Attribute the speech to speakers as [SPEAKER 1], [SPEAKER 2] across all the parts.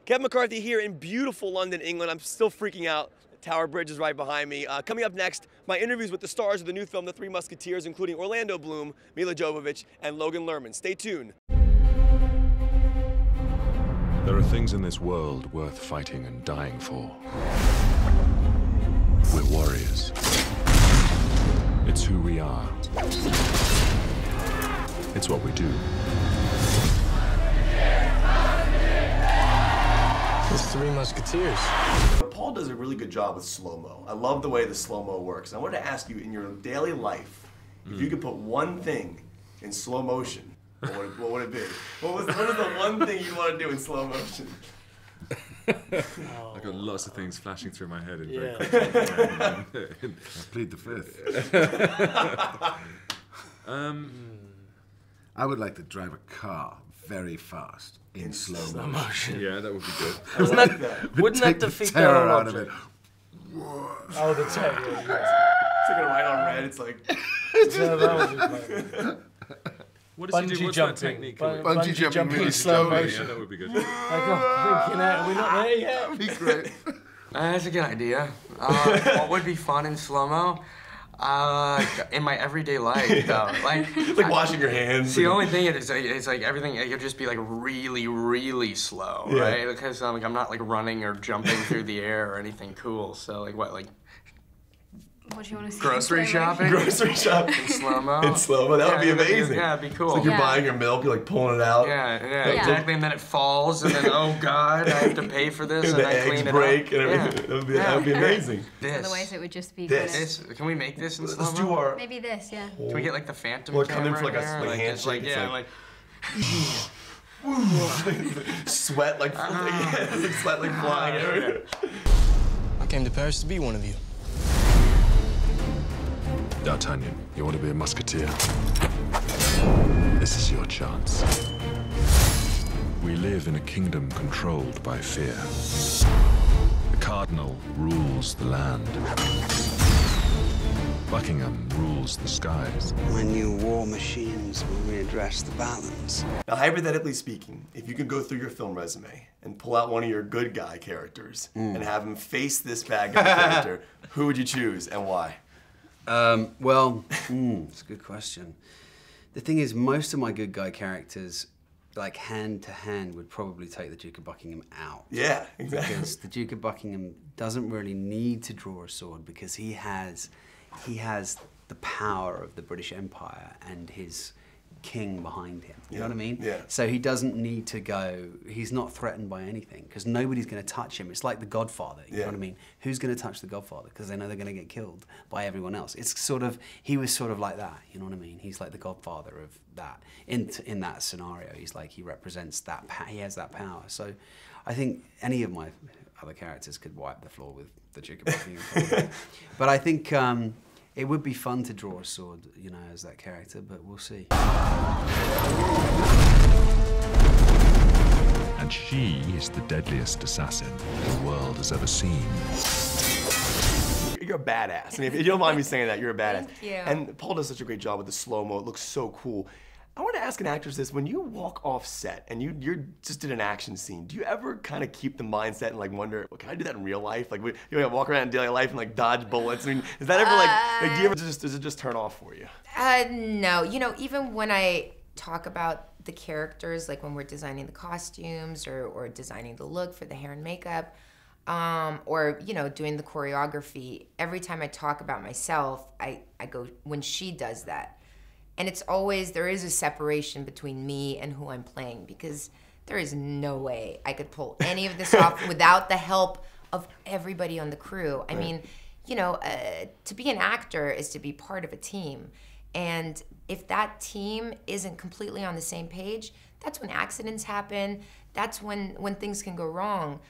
[SPEAKER 1] Kevin McCarthy here in beautiful London, England. I'm still freaking out. The Tower Bridge is right behind me. Coming up next, my interviews with the stars of the new film, The Three Musketeers, including Orlando Bloom, Milla Jovovich, and Logan Lerman. Stay tuned.
[SPEAKER 2] There are things in this world worth fighting and dying for. We're warriors. It's who we are. It's what we do.
[SPEAKER 3] The Three Musketeers.
[SPEAKER 1] Paul does a really good job with slow-mo. I love the way the slow-mo works. And I wanted to ask you, in your daily life, if you could put one thing in slow motion, what would it be? What is the one thing you want to do in slow motion?
[SPEAKER 2] I've got lots of things flashing through my head. Very quickly. I plead the fifth.
[SPEAKER 4] I would like to drive a car very fast in slow motion.
[SPEAKER 2] Yeah, that would be good.
[SPEAKER 3] Wouldn't that defeat the
[SPEAKER 4] terror
[SPEAKER 3] whole
[SPEAKER 4] out of it.
[SPEAKER 3] object? Oh, the terror.
[SPEAKER 1] It's like a white on red. It's like.
[SPEAKER 3] Yeah, that would be fun.
[SPEAKER 2] What does he do?
[SPEAKER 3] Bungee
[SPEAKER 2] What's
[SPEAKER 3] jumping.
[SPEAKER 2] that technique?
[SPEAKER 4] Bungee jumping really
[SPEAKER 3] in slow
[SPEAKER 4] slowly.
[SPEAKER 3] motion.
[SPEAKER 2] Yeah, that would be good.
[SPEAKER 3] Like, I'm thinking out, we're not there yet.
[SPEAKER 4] That'd be great.
[SPEAKER 5] That's a good idea. What would be fun in slow-mo? In my everyday life, though. Like
[SPEAKER 1] Washing your hands.
[SPEAKER 5] The only thing is, it's like everything, it could just be like really, really slow, right? Because like I'm not like running or jumping through the air or anything cool. So like what, like
[SPEAKER 6] what do you want to say?
[SPEAKER 5] grocery shopping?
[SPEAKER 1] Grocery shopping.
[SPEAKER 5] In slow-mo?
[SPEAKER 1] In slow-mo, that would be amazing.
[SPEAKER 5] Yeah, it'd be cool.
[SPEAKER 1] It's like you're buying your milk, you're like pulling it out.
[SPEAKER 5] Yeah, exactly. And then it falls, and then oh god, I have to pay for this, and
[SPEAKER 1] the
[SPEAKER 5] I
[SPEAKER 1] eggs
[SPEAKER 5] clean it
[SPEAKER 1] break
[SPEAKER 5] up.
[SPEAKER 1] and everything. That would be amazing.
[SPEAKER 6] Otherwise, it would just be
[SPEAKER 1] This.
[SPEAKER 5] Can we make this in slow-mo?
[SPEAKER 1] Let's do our.
[SPEAKER 6] maybe this, yeah.
[SPEAKER 5] Can we get like the Phantom
[SPEAKER 1] Or
[SPEAKER 5] camera
[SPEAKER 1] come in for like a
[SPEAKER 5] here?
[SPEAKER 1] handshake.
[SPEAKER 5] Just, like,
[SPEAKER 1] Sweat like sweat like flying everywhere.
[SPEAKER 3] I came to Paris to be one of you.
[SPEAKER 2] D'Artagnan, you want to be a musketeer? This is your chance. We live in a kingdom controlled by fear. The cardinal rules the land. Buckingham rules the skies.
[SPEAKER 7] My new war machines will readdress the balance.
[SPEAKER 1] Now, hypothetically speaking, if you could go through your film resume and pull out one of your good guy characters and have him face this bad guy character, who would you choose and why?
[SPEAKER 7] It's a good question. The thing is, most of my good guy characters, like hand to hand, would probably take the Duke of Buckingham out.
[SPEAKER 1] Yeah, exactly.
[SPEAKER 7] Because the Duke of Buckingham doesn't really need to draw a sword because he has the power of the British Empire and his king behind him. You know what I mean?
[SPEAKER 1] Yeah.
[SPEAKER 7] So he doesn't need to go, he's not threatened by anything because nobody's going to touch him. It's like the Godfather, you know what I mean? Who's going to touch the Godfather? Because they know they're going to get killed by everyone else. It's sort of, he was sort of like that, you know what I mean? He's like the Godfather of that. In that scenario, he's like, he represents that, he has that power. So I think any of my other characters could wipe the floor with the Duke of Buckingham. But I think, it would be fun to draw a sword, you know, as that character, but we'll see.
[SPEAKER 2] And she is the deadliest assassin the world has ever seen.
[SPEAKER 1] You're a badass. I mean, if you don't mind me saying that, you're a badass.
[SPEAKER 6] Thank you.
[SPEAKER 1] And Paul does such a great job with the slow-mo. It looks so cool. I want to ask an actress this. When you walk off set and you just did an action scene, do you ever kind of keep the mindset and like wonder, well, can I do that in real life? Like, you walk around in daily life and like dodge bullets? I mean, is that ever like do you ever does it just turn off for you?
[SPEAKER 8] No. You know, even when I talk about the characters, like when we're designing the costumes or designing the look for the hair and makeup, or, you know, doing the choreography, every time I talk about myself, I go, when she does that. And it's always, there is a separation between me and who I'm playing because there is no way I could pull any of this off without the help of everybody on the crew. I mean, you know, to be an actor is to be part of a team. And if that team isn't completely on the same page, that's when accidents happen. That's when things can go wrong.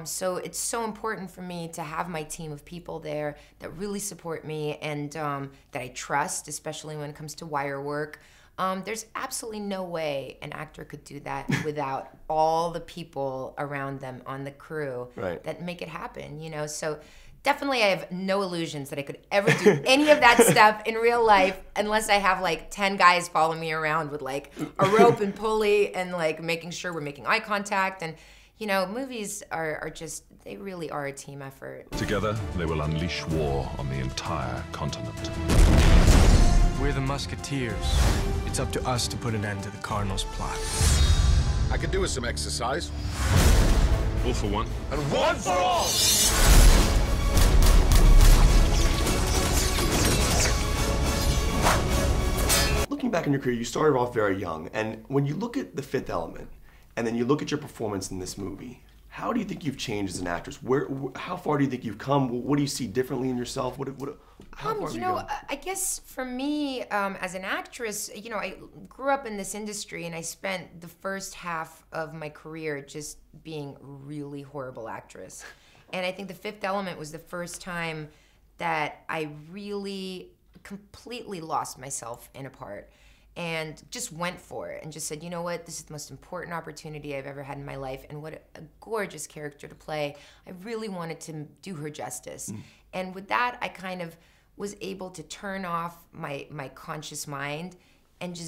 [SPEAKER 8] So it's so important for me to have my team of people there that really support me and that I trust, especially when it comes to wire work. There's absolutely no way an actor could do that without all the people around them on the crew that make it happen, you know? So definitely I have no illusions that I could ever do any of that stuff in real life unless I have like 10 guys following me around with like a rope and pulley and like making sure we're making eye contact. And You know, movies are just, they really are a team effort.
[SPEAKER 2] Together, they will unleash war on the entire continent.
[SPEAKER 3] We're the Musketeers. It's up to us to put an end to the Cardinals' plot.
[SPEAKER 9] I could do with some exercise.
[SPEAKER 2] All for one.
[SPEAKER 9] And one for all!
[SPEAKER 1] Looking back in your career, you started off very young, and when you look at The Fifth Element, and then you look at your performance in this movie, how do you think you've changed as an actress? How far do you think you've come? What do you see differently in yourself? How far have you gone?
[SPEAKER 8] I guess for me, as an actress, you know, I grew up in this industry and I spent the first half of my career just being a really horrible actress. And I think The Fifth Element was the first time that I really completely lost myself in a part and just went for it and just said, you know what, this is the most important opportunity I've ever had in my life, and what a gorgeous character to play. I really wanted to do her justice. And with that, I kind of was able to turn off my conscious mind and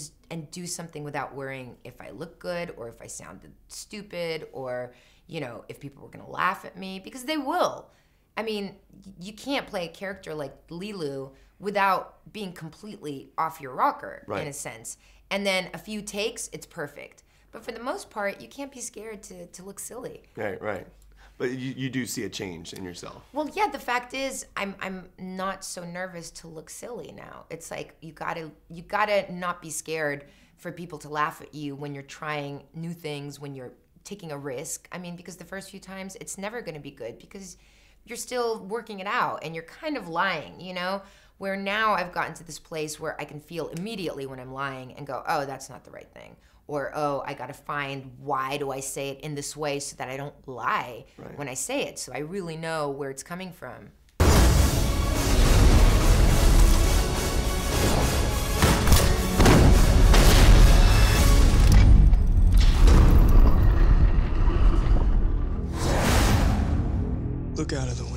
[SPEAKER 8] do something without worrying if I looked good or if I sounded stupid or, you know, if people were gonna laugh at me, because they will. I mean, you can't play a character like Lilu without being completely off your rocker,
[SPEAKER 1] right,
[SPEAKER 8] in a sense. And then a few takes, it's perfect. But for the most part, you can't be scared to look silly.
[SPEAKER 1] Right. But you do see a change in yourself.
[SPEAKER 8] Well, yeah, the fact is, I'm not so nervous to look silly now. It's like, you gotta not be scared for people to laugh at you when you're trying new things, when you're taking a risk. I mean, because the first few times, it's never gonna be good because you're still working it out and you're kind of lying, you know? Where now I've gotten to this place where I can feel immediately when I'm lying and go, oh, that's not the right thing. Or, oh, I gotta find why do I say it in this way so that I don't lie when I say it. So I really know where it's coming from.
[SPEAKER 3] Look out of the window.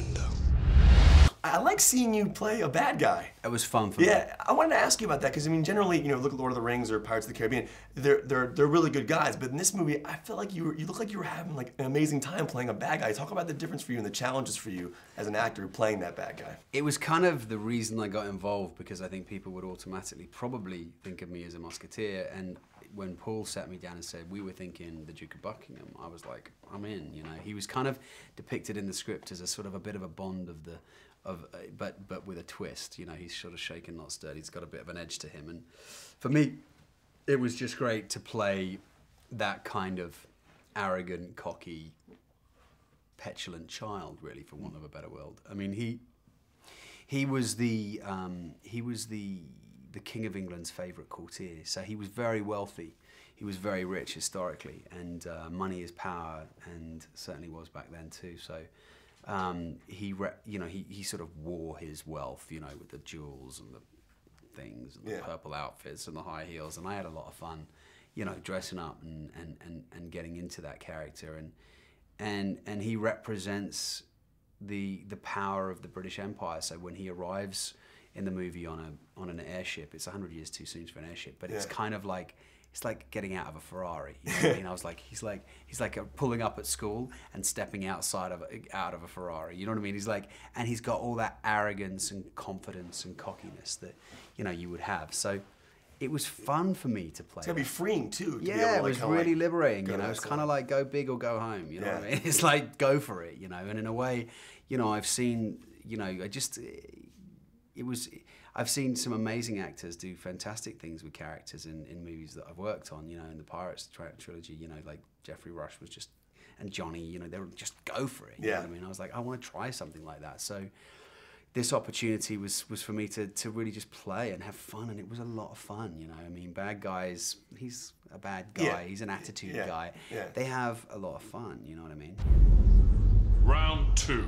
[SPEAKER 1] I like seeing you play a bad guy.
[SPEAKER 7] It was fun for me.
[SPEAKER 1] Yeah, I wanted to ask you about that because I mean, generally, you know, look at Lord of the Rings or Pirates of the Caribbean. They're really good guys, but in this movie, I feel like you look like you were having like an amazing time playing a bad guy. Talk about the difference for you and the challenges for you as an actor playing that bad guy.
[SPEAKER 7] It was kind of the reason I got involved, because I think people would automatically probably think of me as a musketeer. And when Paul sat me down and said, we were thinking the Duke of Buckingham, I was like, I'm in, you know. He was kind of depicted in the script as a sort of a bit of a Bond but with a twist, you know. He's sort of shaken, not stirred. He's got a bit of an edge to him. And for me, it was just great to play that kind of arrogant, cocky, petulant child, really, for want of a better word. I mean, he was the King of England's favourite courtier. So he was very wealthy. He was very rich historically, and money is power, and certainly was back then too. So he sort of wore his wealth, you know, with the jewels and the things and the purple outfits and the high heels, and I had a lot of fun, you know, dressing up and getting into that character, and he represents the power of the British Empire. So when he arrives in the movie on an airship, it's 100 years too soon for an airship, but it's kind of like, it's like getting out of a Ferrari. You know what I mean? I was like, he's like pulling up at school and stepping out of a Ferrari. You know what I mean? He's like, and he's got all that arrogance and confidence and cockiness that, you know, you would have. So it was fun for me to play.
[SPEAKER 1] It's gotta be freeing too. To
[SPEAKER 7] yeah,
[SPEAKER 1] be able to,
[SPEAKER 7] it was really liberating. You know, it's kind of like go big or go home. You know what I mean? It's like go for it. You know, and in a way, you know, I've seen, you know, I've seen some amazing actors do fantastic things with characters in movies that I've worked on, you know, in the Pirates trilogy, you know, like Jeffrey Rush was just, and Johnny, you know, they would just go for it. You know what I mean? I was like, I want to try something like that. So this opportunity was for me to really just play and have fun, and it was a lot of fun, you know. I mean, bad guys, he's a bad guy, he's an attitude guy. Yeah. They have a lot of fun, you know what I mean?
[SPEAKER 2] Round 2.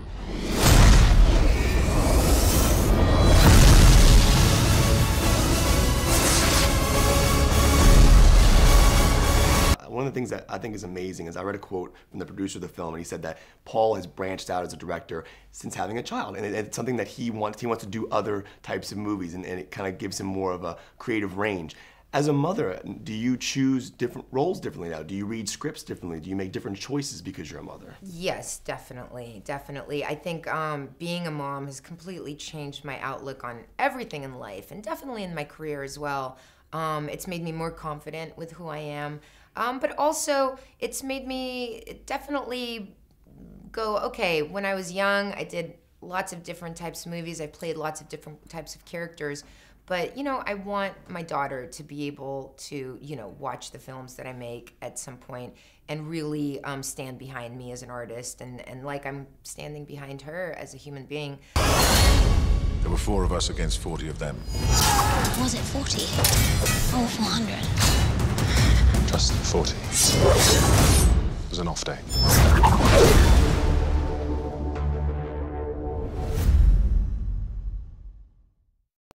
[SPEAKER 1] One of the things that I think is amazing is I read a quote from the producer of the film, and he said that Paul has branched out as a director since having a child, and it's something that he wants to do other types of movies, and it kind of gives him more of a creative range. As a mother, do you choose different roles differently now? Do you read scripts differently? Do you make different choices because you're a mother?
[SPEAKER 8] Yes, definitely, definitely. I think being a mom has completely changed my outlook on everything in life, and definitely in my career as well. It's made me more confident with who I am, but also it's made me definitely go, okay, when I was young, I did lots of different types of movies. I played lots of different types of characters. But, you know, I want my daughter to be able to, you know, watch the films that I make at some point and really stand behind me as an artist and like I'm standing behind her as a human being.
[SPEAKER 2] There were 4 of us against 40 of them.
[SPEAKER 10] Was it 40? Or 400?
[SPEAKER 2] Just 40. It was an off day.